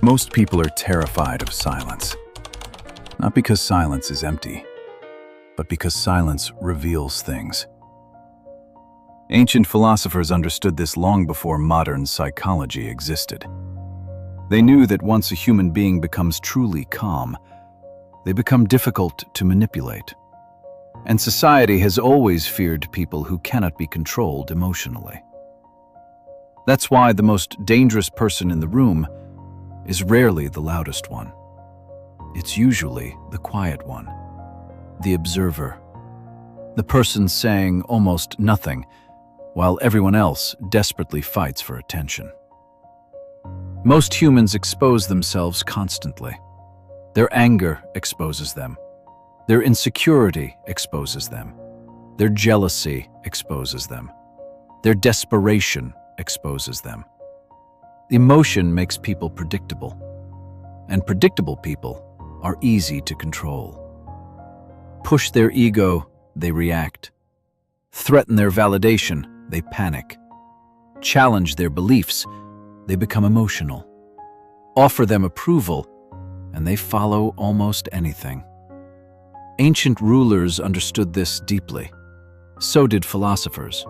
Most people are terrified of silence. Not because silence is empty, but because silence reveals things. Ancient philosophers understood this long before modern psychology existed. They knew that once a human being becomes truly calm, they become difficult to manipulate. And society has always feared people who cannot be controlled emotionally. That's why the most dangerous person in the room is rarely the loudest one. It's usually the quiet one, the observer, the person saying almost nothing while everyone else desperately fights for attention. Most humans expose themselves constantly. Their anger exposes them. Their insecurity exposes them. Their jealousy exposes them. Their desperation exposes them. Emotion makes people predictable, and predictable people are easy to control. Push their ego, they react. Threaten their validation, they panic. Challenge their beliefs, they become emotional. Offer them approval, and they follow almost anything. Ancient rulers understood this deeply. So did philosophers.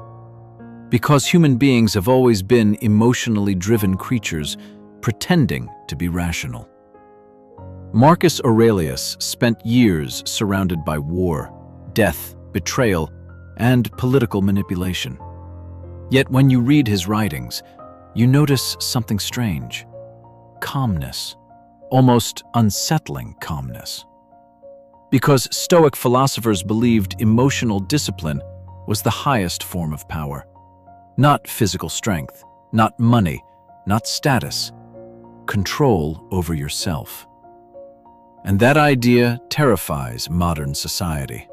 Because human beings have always been emotionally driven creatures pretending to be rational. Marcus Aurelius spent years surrounded by war, death, betrayal, and political manipulation. Yet when you read his writings, you notice something strange: calmness, almost unsettling calmness. Because Stoic philosophers believed emotional discipline was the highest form of power. Not physical strength, not money, not status. Control over yourself. And that idea terrifies modern society.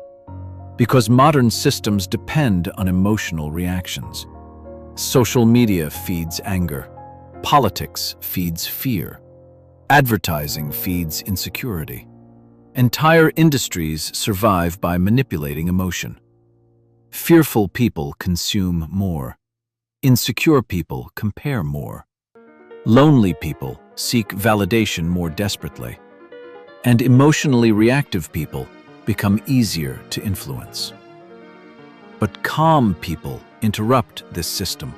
Because modern systems depend on emotional reactions. Social media feeds anger. Politics feeds fear. Advertising feeds insecurity. Entire industries survive by manipulating emotion. Fearful people consume more. Insecure people compare more. Lonely people seek validation more desperately. And emotionally reactive people become easier to influence. But calm people interrupt this system.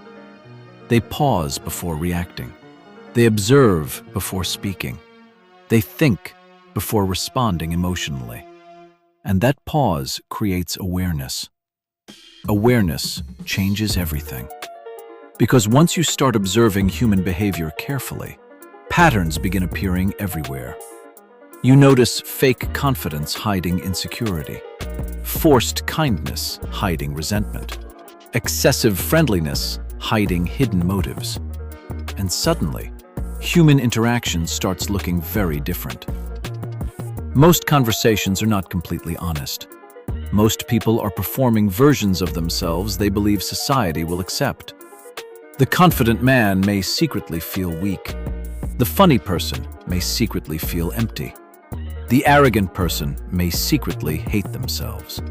They pause before reacting. They observe before speaking. They think before responding emotionally. And that pause creates awareness. Awareness changes everything. Because once you start observing human behavior carefully, patterns begin appearing everywhere. You notice fake confidence hiding insecurity, forced kindness hiding resentment, excessive friendliness hiding hidden motives. And suddenly, human interaction starts looking very different. Most conversations are not completely honest. Most people are performing versions of themselves they believe society will accept. The confident man may secretly feel weak. The funny person may secretly feel empty. The arrogant person may secretly hate themselves.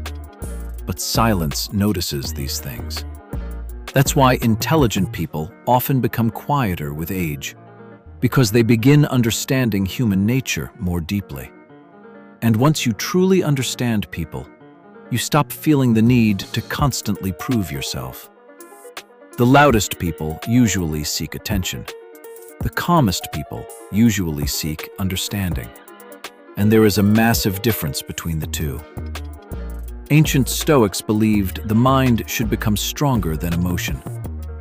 But silence notices these things. That's why intelligent people often become quieter with age, because they begin understanding human nature more deeply. And once you truly understand people, you stop feeling the need to constantly prove yourself. The loudest people usually seek attention. The calmest people usually seek understanding. And there is a massive difference between the two. Ancient Stoics believed the mind should become stronger than emotion,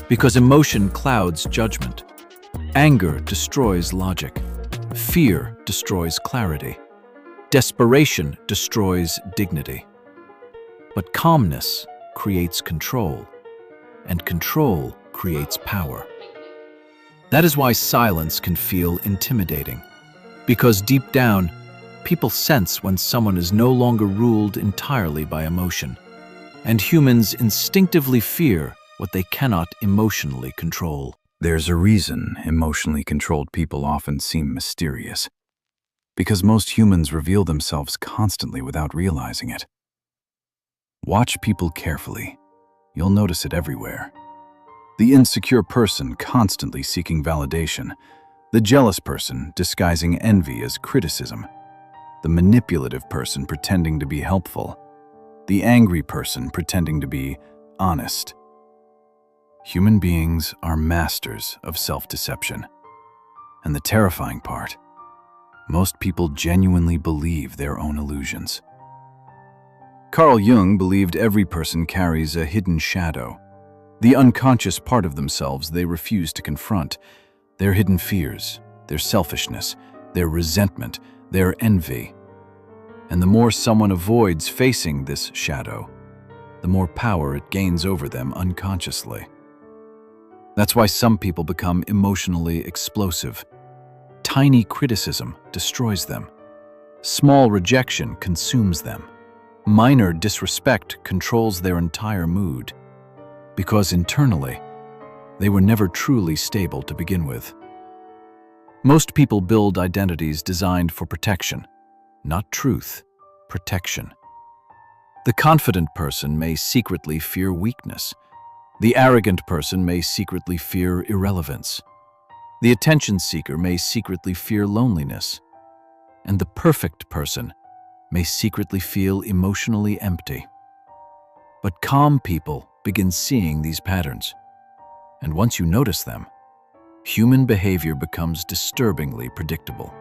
because emotion clouds judgment. Anger destroys logic. Fear destroys clarity. Desperation destroys dignity. But calmness creates control, and control creates power. That is why silence can feel intimidating, because deep down, people sense when someone is no longer ruled entirely by emotion, and humans instinctively fear what they cannot emotionally control. There's a reason emotionally controlled people often seem mysterious. Because most humans reveal themselves constantly without realizing it. Watch people carefully. You'll notice it everywhere. The insecure person constantly seeking validation. The jealous person disguising envy as criticism, the manipulative person pretending to be helpful, the angry person pretending to be honest. Human beings are masters of self-deception. And the terrifying part, most people genuinely believe their own illusions. Carl Jung believed every person carries a hidden shadow, the unconscious part of themselves they refuse to confront, their hidden fears, their selfishness, their resentment, their envy. And the more someone avoids facing this shadow, the more power it gains over them unconsciously. That's why some people become emotionally explosive. Tiny criticism destroys them. Small rejection consumes them. Minor disrespect controls their entire mood, because internally, they were never truly stable to begin with. Most people build identities designed for protection, not truth, protection. The confident person may secretly fear weakness. The arrogant person may secretly fear irrelevance. The attention seeker may secretly fear loneliness. And the perfect person may secretly feel emotionally empty. But calm people begin seeing these patterns. And once you notice them, human behavior becomes disturbingly predictable.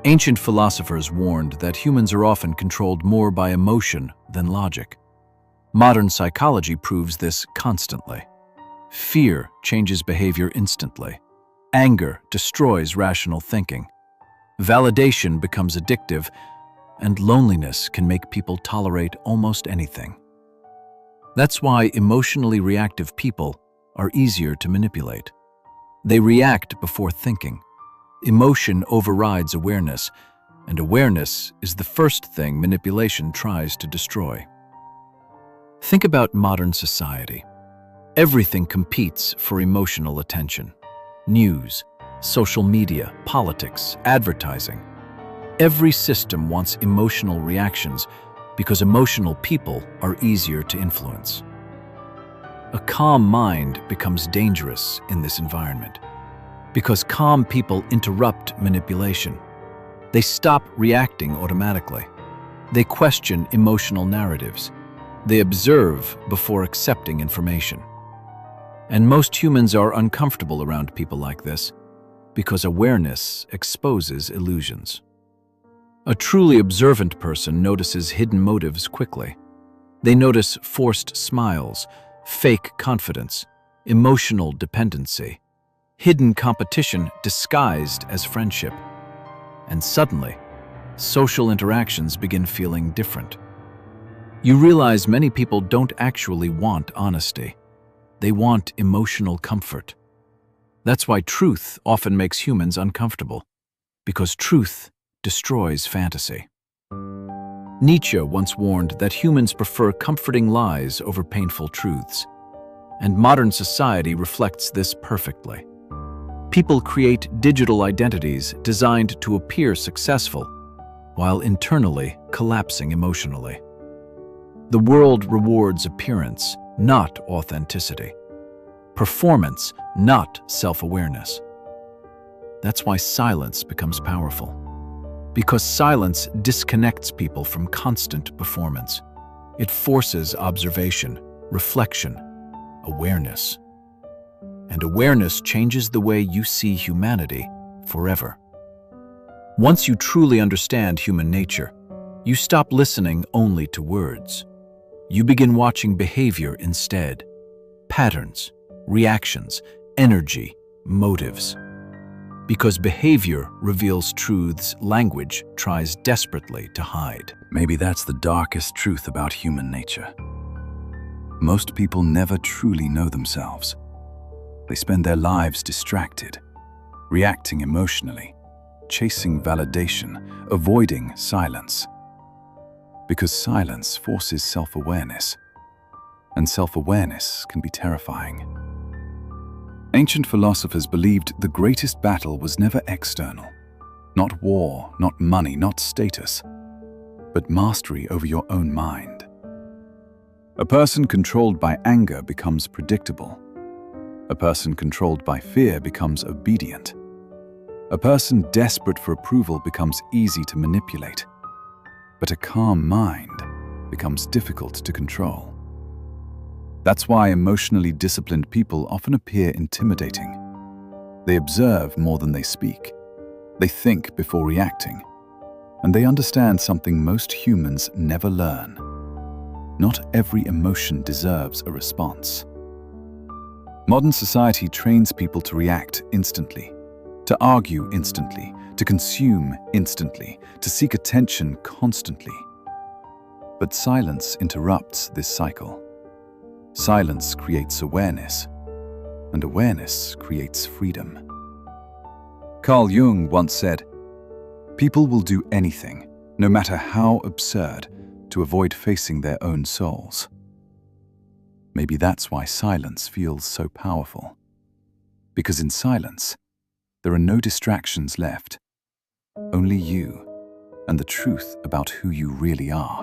Ancient philosophers warned that humans are often controlled more by emotion than logic. Modern psychology proves this constantly. Fear changes behavior instantly. Anger destroys rational thinking. Validation becomes addictive, and loneliness can make people tolerate almost anything. That's why emotionally reactive people are easier to manipulate. They react before thinking. Emotion overrides awareness, and awareness is the first thing manipulation tries to destroy. Think about modern society. Everything competes for emotional attention. News, social media, politics, advertising. Every system wants emotional reactions because emotional people are easier to influence. A calm mind becomes dangerous in this environment because calm people interrupt manipulation. They stop reacting automatically. They question emotional narratives. They observe before accepting information. And most humans are uncomfortable around people like this because awareness exposes illusions. A truly observant person notices hidden motives quickly. They notice forced smiles, fake confidence, emotional dependency, hidden competition disguised as friendship. And suddenly, social interactions begin feeling different. You realize many people don't actually want honesty. They want emotional comfort. That's why truth often makes humans uncomfortable, because truth destroys fantasy. Nietzsche once warned that humans prefer comforting lies over painful truths, and modern society reflects this perfectly. People create digital identities designed to appear successful, while internally collapsing emotionally. The world rewards appearance, not authenticity. Performance, not self-awareness. That's why silence becomes powerful. Because silence disconnects people from constant performance. It forces observation, reflection, awareness. And awareness changes the way you see humanity forever. Once you truly understand human nature, you stop listening only to words. You begin watching behavior instead. Patterns, reactions, energy, motives. Because behavior reveals truths language tries desperately to hide. Maybe that's the darkest truth about human nature. Most people never truly know themselves. They spend their lives distracted, reacting emotionally, chasing validation, avoiding silence. Because silence forces self-awareness, and self-awareness can be terrifying. Ancient philosophers believed the greatest battle was never external. Not war, not money, not status, but mastery over your own mind. A person controlled by anger becomes predictable. A person controlled by fear becomes obedient. A person desperate for approval becomes easy to manipulate, but a calm mind becomes difficult to control. That's why emotionally disciplined people often appear intimidating. They observe more than they speak. They think before reacting. And they understand something most humans never learn. Not every emotion deserves a response. Modern society trains people to react instantly, to argue instantly, to consume instantly, to seek attention constantly. But silence interrupts this cycle. Silence creates awareness, and awareness creates freedom. Carl Jung once said, "People will do anything, no matter how absurd, to avoid facing their own souls." Maybe that's why silence feels so powerful. Because in silence, there are no distractions left, only you and the truth about who you really are.